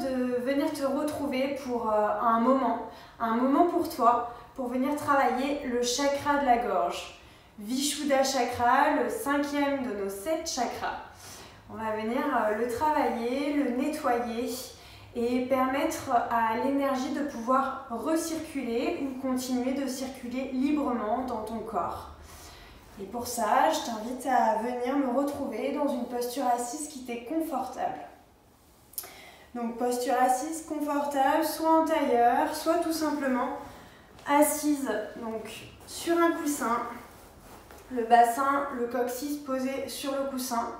de venir te retrouver pour un moment pour toi, pour venir travailler le chakra de la gorge. Vishuddha chakra, le 5e de nos 7 chakras. On va venir le travailler, le nettoyer et permettre à l'énergie de pouvoir recirculer ou continuer de circuler librement dans ton corps. Et pour ça, je t'invite à venir me retrouver dans une posture assise qui t'est confortable. Donc posture assise confortable, soit en tailleur, soit tout simplement assise donc, sur un coussin. Le bassin, le coccyx posé sur le coussin.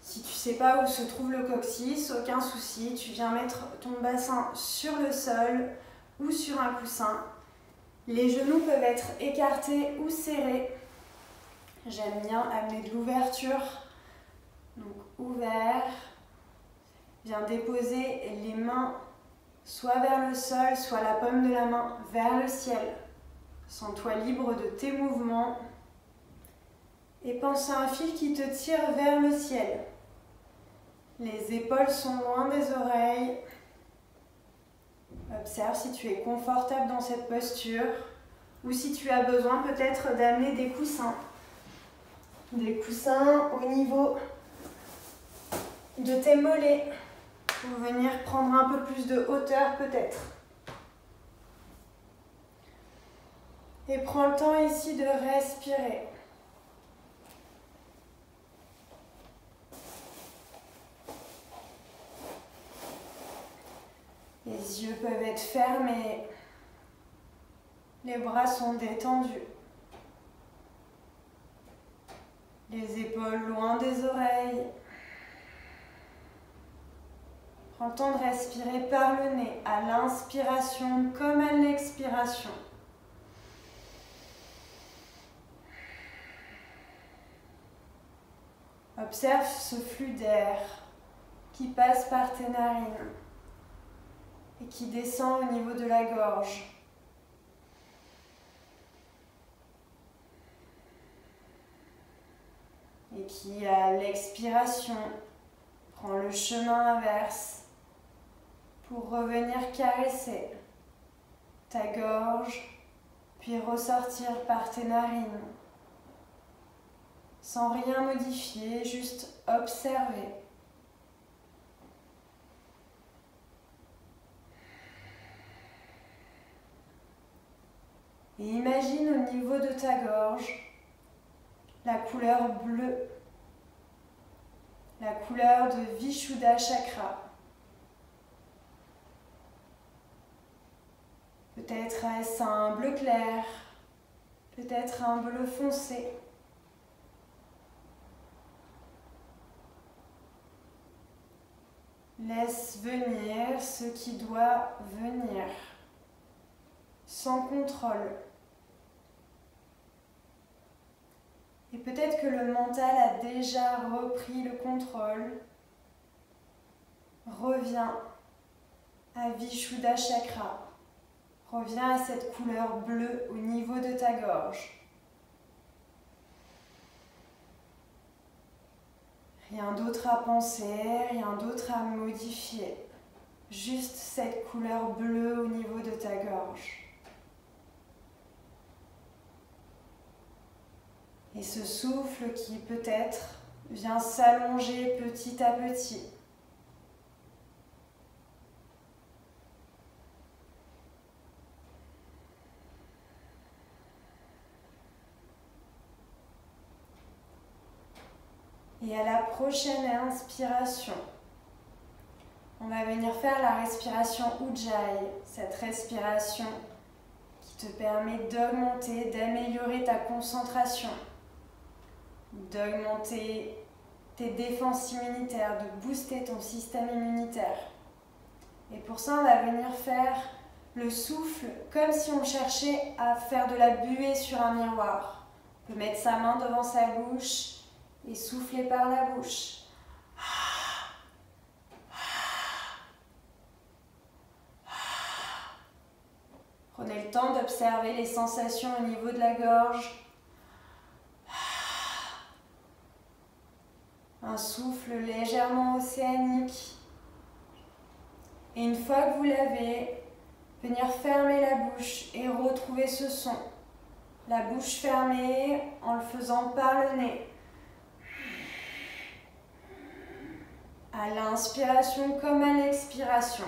Si tu ne sais pas où se trouve le coccyx, aucun souci, tu viens mettre ton bassin sur le sol ou sur un coussin. Les genoux peuvent être écartés ou serrés. J'aime bien amener de l'ouverture, donc ouvert. Viens déposer les mains soit vers le sol, soit la paume de la main vers le ciel. Sens-toi libre de tes mouvements. Et pense à un fil qui te tire vers le ciel. Les épaules sont loin des oreilles. Observe si tu es confortable dans cette posture ou si tu as besoin peut-être d'amener des coussins. Des coussins au niveau de tes mollets pour venir prendre un peu plus de hauteur peut-être. Et prends le temps ici de respirer. Les yeux peuvent être fermés, les bras sont détendus, les épaules loin des oreilles. Prends le temps de respirer par le nez, à l'inspiration comme à l'expiration. Observe ce flux d'air qui passe par tes narines et qui descend au niveau de la gorge. Et qui, à l'expiration, prend le chemin inverse pour revenir caresser ta gorge, puis ressortir par tes narines. Sans rien modifier, juste observer. Et imagine au niveau de ta gorge la couleur bleue, la couleur de Vishuddha chakra. Peut-être est-ce un bleu clair, peut-être un bleu foncé. Laisse venir ce qui doit venir, sans contrôle. Et peut-être que le mental a déjà repris le contrôle. Reviens à Vishuddha chakra. Reviens à cette couleur bleue au niveau de ta gorge. Rien d'autre à penser, rien d'autre à modifier. Juste cette couleur bleue au niveau de ta gorge. Et ce souffle qui peut-être vient s'allonger petit à petit. Et à la prochaine inspiration, on va venir faire la respiration Ujjayi, cette respiration qui te permet d'augmenter, d'améliorer ta concentration, d'augmenter tes défenses immunitaires, de booster ton système immunitaire. Et pour ça, on va venir faire le souffle comme si on cherchait à faire de la buée sur un miroir. On peut mettre sa main devant sa bouche et souffler par la bouche. Prenez le temps d'observer les sensations au niveau de la gorge. Un souffle légèrement océanique. Et une fois que vous l'avez, venir fermer la bouche et retrouver ce son. La bouche fermée en le faisant par le nez. À l'inspiration comme à l'expiration.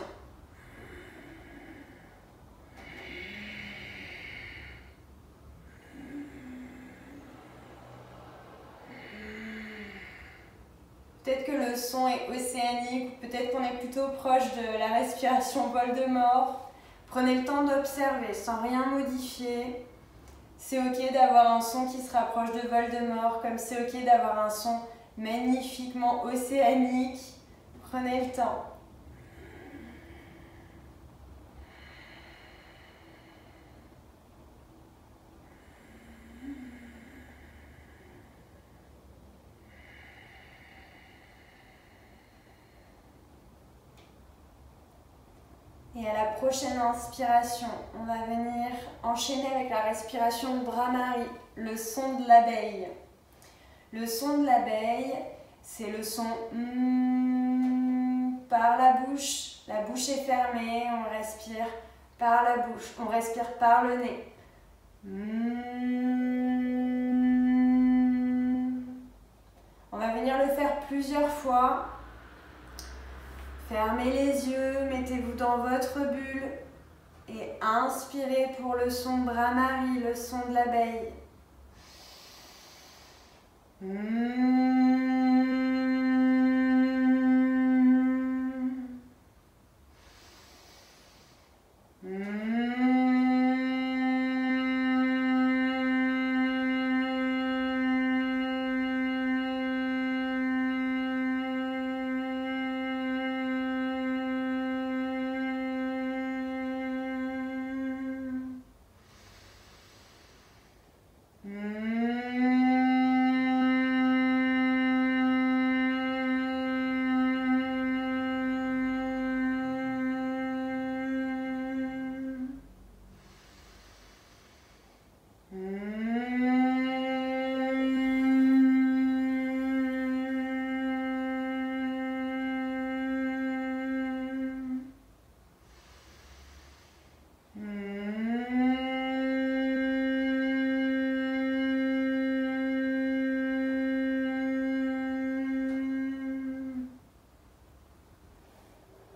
Peut-être que le son est océanique, peut-être qu'on est plutôt proche de la respiration Voldemort. Prenez le temps d'observer sans rien modifier. C'est ok d'avoir un son qui se rapproche de Voldemort, comme c'est ok d'avoir un son magnifiquement océanique. Prenez le temps. Et à la prochaine inspiration, on va venir enchaîner avec la respiration Brahmari, le son de l'abeille. Le son de l'abeille, c'est le son par la bouche. La bouche est fermée, on respire par la bouche, on respire par le nez. On va venir le faire plusieurs fois. Fermez les yeux, mettez-vous dans votre bulle et inspirez pour le son Brahmari, le son de l'abeille.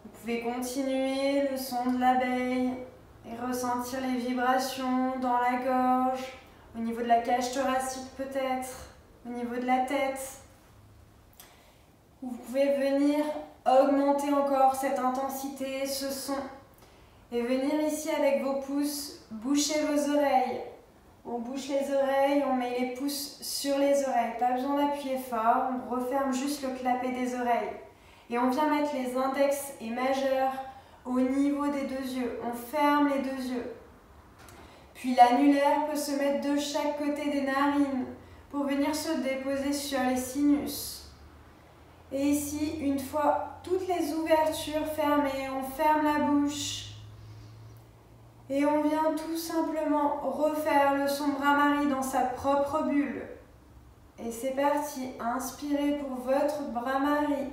Vous pouvez continuer le son de l'abeille et ressentir les vibrations dans la gorge, au niveau de la cage thoracique peut-être, au niveau de la tête. Vous pouvez venir augmenter encore cette intensité, ce son, et venir ici avec vos pouces, boucher vos oreilles. On bouche les oreilles, on met les pouces sur les oreilles, pas besoin d'appuyer fort, on referme juste le clapet des oreilles. Et on vient mettre les index et majeurs au niveau des deux yeux. On ferme les deux yeux. Puis l'annulaire peut se mettre de chaque côté des narines pour venir se déposer sur les sinus. Et ici, une fois toutes les ouvertures fermées, on ferme la bouche. Et on vient tout simplement refaire le son Brahmari dans sa propre bulle. Et c'est parti, inspirez pour votre Brahmari.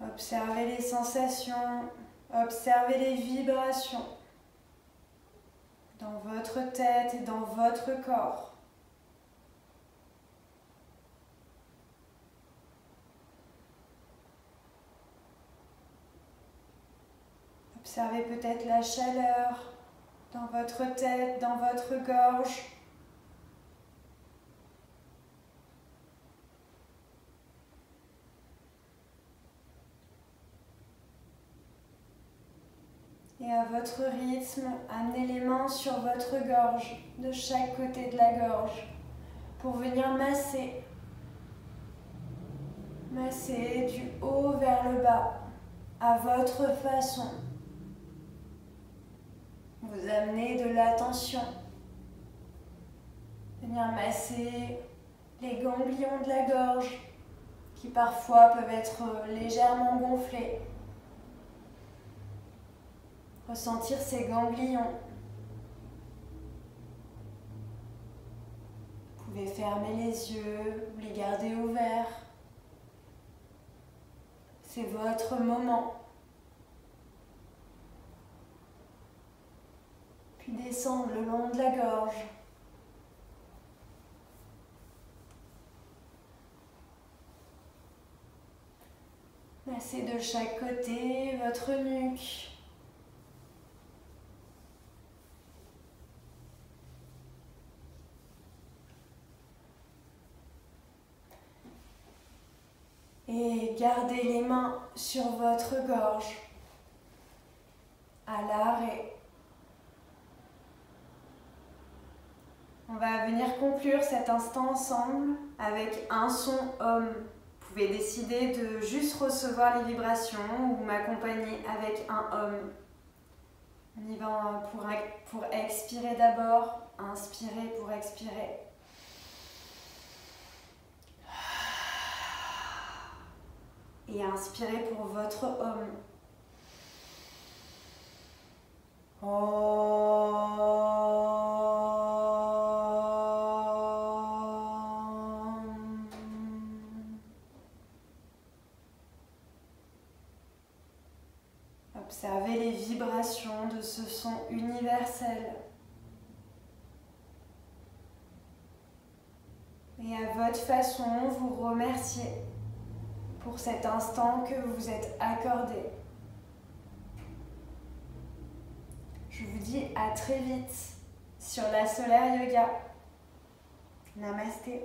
Observez les sensations, observez les vibrations dans votre tête et dans votre corps. Observez peut-être la chaleur dans votre tête, dans votre gorge. Et à votre rythme, amenez les mains sur votre gorge, de chaque côté de la gorge, pour venir masser. Masser du haut vers le bas, à votre façon. Vous amenez de l'attention. Venir masser les ganglions de la gorge, qui parfois peuvent être légèrement gonflés. Ressentir ces ganglions. Vous pouvez fermer les yeux ou les garder ouverts. C'est votre moment. Puis descendre le long de la gorge. Massez de chaque côté votre nuque. Et gardez les mains sur votre gorge, à l'arrêt. On va venir conclure cet instant ensemble avec un son Om. Vous pouvez décider de juste recevoir les vibrations ou m'accompagner avec un Om. On y va pour expirer d'abord, inspirer pour expirer. Et inspirez pour votre Om. Observez les vibrations de ce son universel. Et à votre façon, vous remerciez pour cet instant que vous vous êtes accordé. Je vous dis à très vite sur la Solaire Yoga. Namasté.